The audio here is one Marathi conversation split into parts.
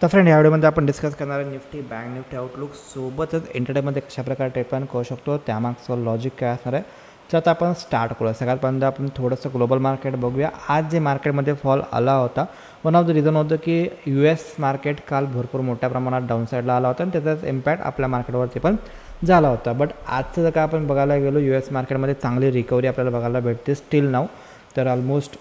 तर फ्रेंड या व्हिडिओमध्ये आपण डिस्कस करणार आहे निफ्टी बँक निफ्टी आउटलुक सोबतच इंटरडेमध्ये कशाप्रकारे ट्रेड प्लॅन करू शकतो त्यामागचं लॉजिक काय असणार आहे. तर आता आपण स्टार्ट करूया. सगळ्यात पहिल्यांदा आपण थोडंसं ग्लोबल मार्केट बघूया. आज जे मार्केटमध्ये फॉल आला होता वन ऑफ द रिझन होतं की US मार्केट काल भरपूर मोठ्या प्रमाणात डाऊन साईडला आला होता आणि त्याचाच इम्पॅक्ट आपल्या मार्केटवरती पण झाला होता. बट आजचं जर का आपण बघायला गेलो US मार्केटमध्ये चांगली रिकव्हरी आपल्याला बघायला भेटते स्टील नाव. तर ऑलमोस्ट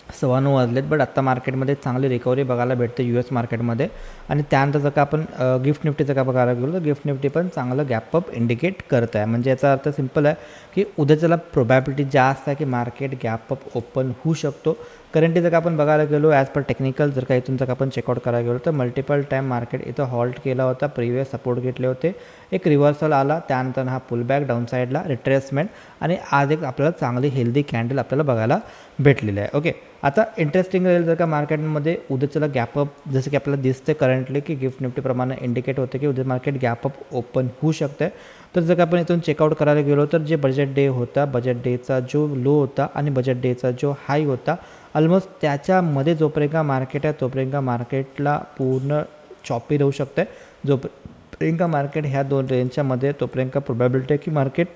9:15 वाजलेत बट आत्ता मार्केटमध्ये चांगली रिकव्हरी बघायला भेटते US मार्केटमध्ये. आणि त्यानंतर जर का आपण गिफ्ट निफ्टीचं का बघायला गेलो तर गिफ्ट निफ्टी पण चांगलं गॅपअप इंडिकेट करत आहे. म्हणजे याचा अर्थ सिम्पल आहे की उद्याच्याला प्रोबॅबिलिटी जास्त आहे की मार्केट गॅपअप ओपन होऊ शकतो. करंटली जर का आपण बघायला गेलो ॲज पर टेक्निकल जर का इथून जर का आपण चेकआउट करायला गेलो तर मल्टिपल टाईम मार्केट इथं हॉल्ट केला होता. प्रिव्हियस सपोर्ट घेतले होते, एक रिव्हर्सल आला, त्यानंतर हा पुलबॅक डाऊन साईडला रिट्रेसमेंट आणि आज एक आपल्याला चांगली हेल्दी कॅन्डल आपल्याला बघायला भेटलेली आहे. ओके, आता इंटरेस्टिंग राहील जर का मार्केटमध्ये उद्याच्याला गॅपअप जसं की आपल्याला दिसते करंटली की गिफ्ट निफ्टीप्रमाणे इंडिकेट होते की उद्या मार्केट गॅपअप ओपन होऊ शकते. तर जर का आपण इथून चेकआउट करायला गेलो तर जे बजेट डे होता, बजेट डेचा जो लो होता आणि बजेट डेचा जो हाय होता ऑलमोस्ट त्याच्यामध्ये जोपर्यंत मार्केट आहे तोपर्यंत मार्केटला पूर्ण चॉपी राहू शकते. जोपर्यंत मार्केट ह्या दोन रेंजच्या मध्ये तोपर्यंत प्रोबॅबिलिटी आहे की मार्केट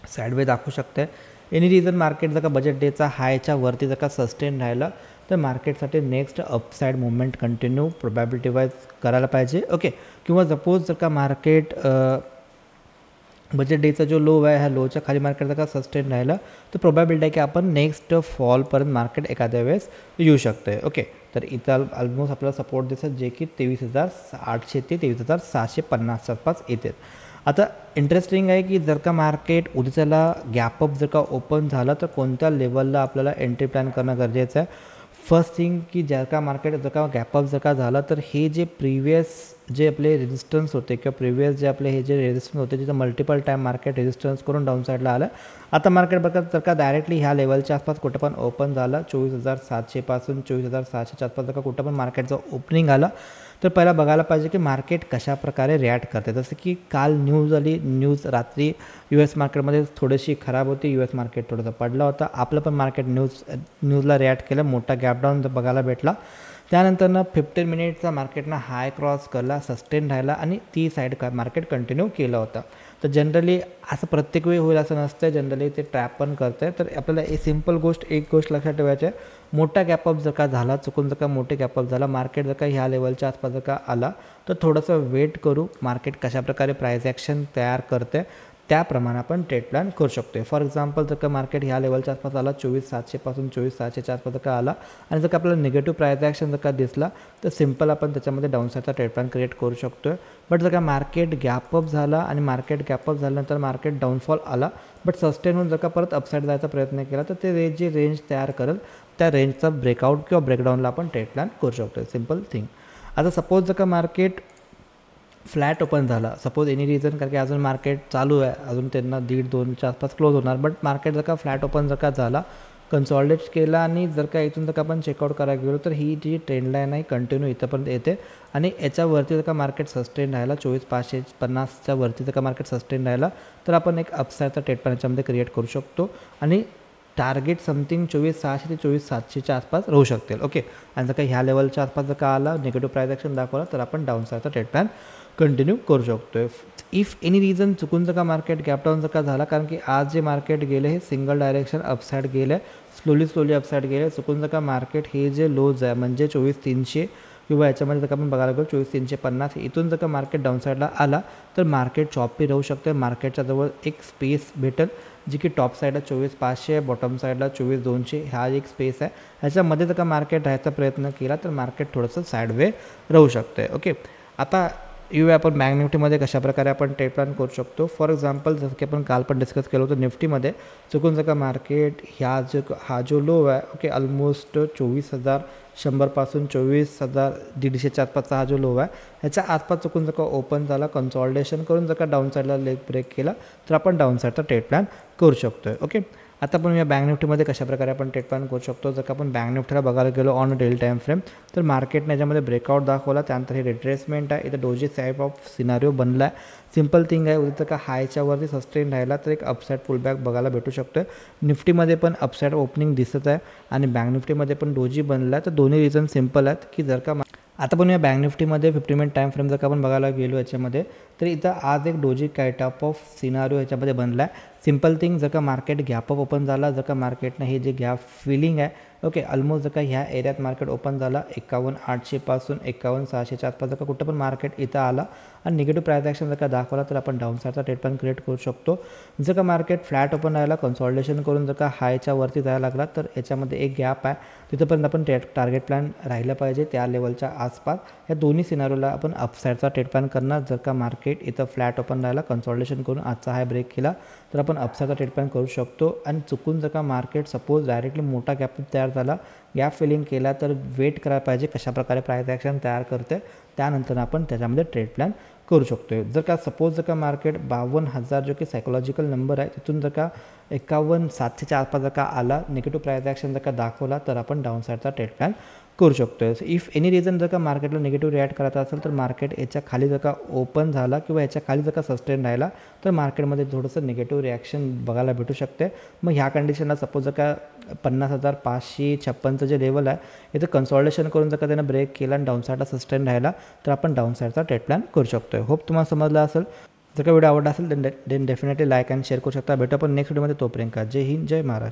साईडवे दाखवू शकते. एनी रिझन मार्केट जर का बजेट डेचा हायच्या वरती जर का सस्टेन राहिला तर मार्केटसाठी next upside movement continue probability wise करायला पाहिजे. ओके, किंवा सपोज जर का मार्केट बजेट डेचा जो लो आहे ह्या लोच्या खाली मार्केट जर का सस्टेन राहिला तर प्रोबॅबिलिटी आहे की आपण नेक्स्ट फॉलपर्यंत मार्केट एखाद्या वेळेस येऊ शकते. ओके, तर इथं ऑलमोस्ट आपल्याला सपोर्ट दिसत जे की 23,800 ते 23,750 आसपास येते. आता इंटरेस्टिंग आहे की जर का मार्केट उद्याच्याला गॅपअप जर का ओपन झाला तर कोणत्या लेवलला आपल्याला एंट्री प्लॅन करणं गरजेचं आहे. फर्स्ट थिंग की जर का मार्केट जर का गॅपअप जर का झाला तर हे जे प्रिव्हियस जे आपले रेजिस्टन्स होते किंवा प्रिव्हियस जे आपले हे जे रेजिस्टन्स होते तिथं मल्टिपल टाईम मार्केट रेजिस्टन्स करून डाऊन साईडला आलं. आता मार्केट बघा जर का डायरेक्टली ह्या लेवलच्या आसपास कुठं पण ओपन झाला 24,700 पासून 24,600च्या आसपास जर का कुठं पण मार्केटचं ओपनिंग आला तर पहिला बघायला पाहिजे की मार्केट कशा प्रकारे रिॲक्ट करते. जसं की काल न्यूज आली, न्यूज रात्री US मार्केटमध्ये थोडीशी खराब होती, US मार्केट थोडंसं पडला होता. आपलं पण मार्केट न्यूजला रिॲक्ट केलं, मोठा गॅपडाऊन बघायला भेटला. त्यानंतरनं 15 मिनिटचा मार्केटनं हाय क्रॉस करला, सस्टेन राहिला आणि ती साईड मार्केट कंटिन्यू केला होता. तर जनरली असं प्रत्येक वेळी होईल असं नसतं, जनरली ते ट्रॅप पण करतं आहे. तर आपल्याला एक गोष्ट लक्षात ठेवायची आहे, मोठा गॅपअप जर का झाला, चुकून जर का मोठे गॅपअप झाला, मार्केट जर का ह्या लेवलच्या आसपास जर का आला तर थोडंसं वेट करू. मार्केट कशाप्रकारे प्राईस ॲक्शन तयार करते त्याप्रमाणे आपण ट्रेड प्लॅन करू शकतो. फॉर एक्झाम्पल जर का मार्केट ह्या लेवलच्या आसपास आला 24,700 पासून 24,600च्या आसपास जर का आला आणि जर का आपल्याला निगेटिव्ह प्राईस ॲक्शन जर का दिसला तर सिम्पल आपण त्याच्यामध्ये डाऊनसाईडचा ट्रेड प्लॅन क्रिएट करू शकतो आहे. बट जर का मार्केट गॅपअप झाला आणि मार्केट गॅपअप झाल्यानंतर मार्केट डाऊनफॉल आला बट सस्टेन होऊन जर का परत अपसाईड जायचा प्रयत्न केला तर ते जे रेंज तयार करेल त्या रेंजचा ब्रेकआउट किंवा ब्रेकडाऊनला आपण ट्रेड प्लॅन करू शकतो आहे. Simple thing. आता सपोज जर का मार्केट फ्लॅट ओपन झाला, सपोज एनी रिझन कारण की अजून मार्केट चालू आहे, अजून त्यांना 1.5-2च्या आसपास क्लोज होणार, बट मार्केट जर का फ्लॅट ओपन जर का झाला, कन्सॉलिडेट केला आणि जर का इथून जर का आपण चेकआउट करायला गेलो तर ही जी ट्रेंड लाईन आहे कंटिन्यू इथंपर्यंत येते आणि याच्यावरती जर का मार्केट सस्टेन राहिला 24,550च्या वरती जर का मार्केट सस्टेन राहिला तर आपण एक अपसाईडचा ट्रेड प्लॅन याच्यामध्ये क्रिएट करू शकतो आणि टार्गेट समथिंग 24,600 ते 24,700च्या आसपास राहू शकतील. ओके, आणि जर का ह्या लेवलच्या आसपास जर का आला निगेटिव्ह प्राईस ॲक्शन दाखवला तर आपण डाऊनसाईडचा ट्रेड प्लॅन कंटिन्यू करू शकतो आहे. इफ एनी रिझन चुकून जर का मार्केट गॅपडाऊन जर का झाला, कारण की आज जे मार्केट गेले हे सिंगल डायरेक्शन अपसाईड गेले, स्लोली अपसाईड गेले. चुकून जर का मार्केट हे जे लोज आहे म्हणजे 24,300 किंवा याच्यामध्ये जर का आपण बघायला गेलो 24,350 इथून जर का मार्केट डाऊनसाईडला आला तर मार्केट चॉपी राहू शकते. मार्केटच्या जवळ एक स्पेस भेटेल जी की टॉप साईडला 24,500 आहे, बॉटम साईडला 24,200 हा एक स्पेस आहे. ह्याच्यामध्ये जर का मार्केट राहायचा प्रयत्न केला तर मार्केट थोडंसं साईडवे राहू शकते. ओके, आता येऊया आपण बँक निफ्टीमध्ये कशाप्रकारे आपण ट्रेड प्लॅन करू शकतो. फॉर एक्झाम्पल जसं की आपण काल पण डिस्कस केलं होतं निफ्टीमध्ये चुकून जर का मार्केट हा जो लो आहे ओके ऑलमोस्ट 24,100 पासून 24,150च्या आसपासचा हा जो लो आहे ह्याच्या आसपास चुकून जर का ओपन झाला, कन्सॉलिडेशन करून जर का डाऊन साईडला लेग ब्रेक केला तर आपण डाऊन साईडचा ट्रेड प्लॅन करू शकतो आहे. ओके, आता आपण या बँक निफ्टीमध्ये कशाप्रकारे आपण ट्रेड प्लॅन करू शकतो. जर का आपण बँक निफ्टीला बघायला गेलो ऑन डेली टाईम फ्रेम तर मार्केटने याच्यामध्ये ब्रेकआउट दाखवला, त्यानंतर हे रिट्रेसमेंट आहे, इथं डोजी टाईप ऑफ सिनारिओ बनला आहे. सिम्पल थिंग आहे, उद्या जर का हायच्यावरती सस्टेन राहिला तर एक अपसाईड पुलबॅक बघायला भेटू शकतो आहे. निफ्टीमध्ये पण अपसाईड ओपनिंग दिसत आहे आणि बँक निफ्टीमध्ये पण डोजी बनला आहे. तर दोन्ही रिझन सिम्पल आहेत की जर का आता पण या बँक निफ्टीमध्ये 50 मिनिट टाईम फ्रेम जर का आपण बघायला गेलो याच्यामध्ये, तर इथं आज एक डोजी टाइप ऑफ सिनारिओ याच्यामध्ये बनला आहे. सिम्पल थिंग, जर का मार्केट गॅपअप ओपन झाला, जर का मार्केटनं हे जे गॅप फिलिंग आहे ओके ऑलमोस्ट जर का ह्या एरियात मार्केट ओपन झाला 51,800 पासून 51,600च्या आसपास जर का कुठं पण मार्केट इथं आला आणि निगेटिव्ह प्राइस ॲक्शन जर का दाखवला तर आपण डाऊनसाईडचा ट्रेड पण क्रिएट करू शकतो. जर का मार्केट फ्लॅट ओपन राहिला, कन्सॉल्टेशन करून जर का हायच्या वरती जायला लागला तर याच्यामध्ये एक गॅप आहे, तिथंपर्यंत आपण टार्गेट प्लॅन राहिलं पाहिजे त्या लेवलच्या आसपास. या दोन्ही सिनारिओला आपण अपसाईडचा ट्रेड प्लॅन करणार. जर का मार्केट इथं फ्लॅट ओपन राहिला, कन्सॉल्टेशन करून आजचा हाय ब्रेक केला तर आपण अपसाईडचा ट्रेड प्लॅन करू शकतो. आणि चुकून जर का मार्केट सपोज डायरेक्टली मोठा गॅप तयार झाला, गॅप फिलिंग केला, तर वेट करायला पाहिजे कशाप्रकारे प्राइस ॲक्शन तयार करते, त्यानंतर आपण त्याच्यामध्ये ट्रेड प्लॅन करू शकतो. जर का सपोज जर का मार्केट 52,000 जो की सायकोलॉजिकल नंबर आहे तिथून जर का 51,700च्या आसपास जर का आला, निगेटिव्ह प्राइस ॲक्शन जर का दाखवला तर आपण डाऊनसाईडचा ट्रेड प्लॅन करू शकतो. इफ एनी रिझन जर का मार्केटला निगेटिव्ह रिॲक्ट करायचं असेल तर मार्केट याच्या खाली जर का ओपन झाला किंवा याच्या खाली जर का सस्टेन राहिला तर मार्केटमध्ये थोडंसं निगेटिव्ह रिॲक्शन बघायला भेटू शकते. मग ह्या कंडिशनला सपोज जर का 50,556चं जे लेवल आहे इथं कन्सॉल्टेशन करून जर का त्यानं ब्रेक केला आणि डाऊनसाईडला सस्टेन राहिला तर आपण डाऊनसाईडचा ट्रेड प्लॅन करू शकतो. होप तुम्हाला समजलं असेल. जर का व्हिडिओ आवडला असेल then definitely like and share करू शकता. भेटू आपण नेक्स्ट व्हिडिओमध्ये. तोपर्यंत जय हिंद, जय महाराष्ट्र.